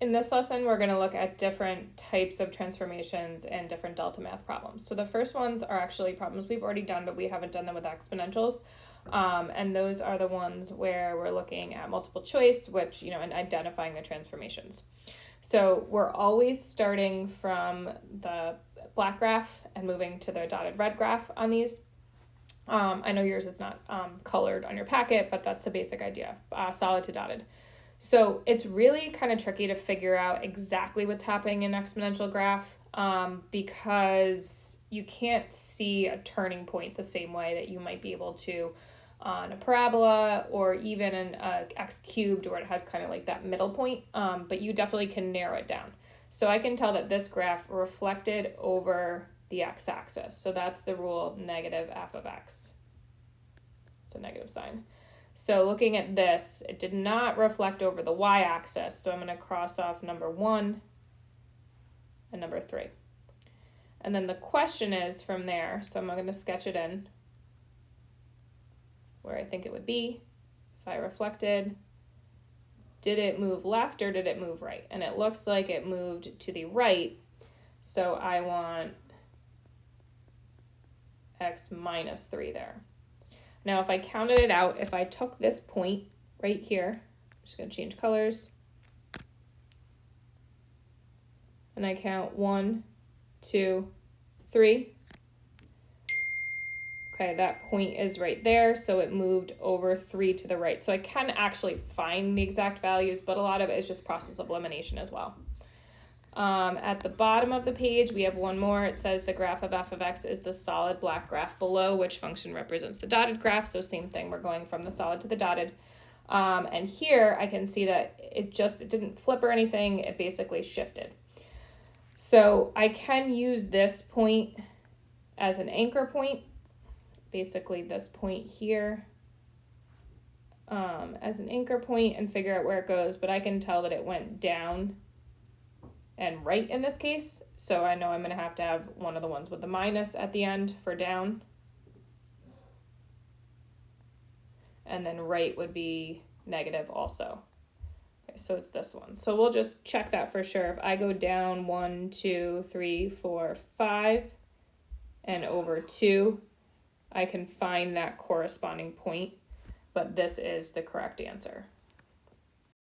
In this lesson, we're going to look at different types of transformations and different delta math problems. So the first ones are actually problems we've already done, but we haven't done them with exponentials. And those are the ones where we're looking at multiple choice, which, and identifying the transformations. So we're always starting from the black graph and moving to the dotted red graph on these. I know yours is not colored on your packet, but that's the basic idea, solid to dotted. So it's really kind of tricky to figure out exactly what's happening in an exponential graph because you can't see a turning point the same way that you might be able to on a parabola or even an x cubed, where it has kind of like that middle point, but you definitely can narrow it down. So I can tell that this graph reflected over the x-axis. So that's the rule negative f of x. It's a negative sign. So looking at this, it did not reflect over the y-axis, so I'm going to cross off number 1 and number 3. And then the question is from there, so I'm going to sketch it in where I think it would be if I reflected. Did it move left or did it move right? And it looks like it moved to the right, so I want x minus 3 there. Now, if I counted it out, if I took this point right here, I'm just going to change colors, and I count 1, 2, 3. Okay, that point is right there, so it moved over 3 to the right. So I can actually find the exact values, but a lot of it is just process of elimination as well. At the bottom of the page, we have one more. It says the graph of f of x is the solid black graph below, which function represents the dotted graph. So same thing, we're going from the solid to the dotted. And here I can see that it didn't flip or anything. It basically shifted. So I can use this point as an anchor point, basically this point here, as an anchor point and figure out where it goes. But I can tell that it went down and right in this case, so I know I'm going to have one of the ones with the minus at the end for down, and then right would be negative also. Okay, so it's this one. So we'll just check that for sure. If I go down 1, 2, 3, 4, 5 and over 2, I can find that corresponding point, but this is the correct answer.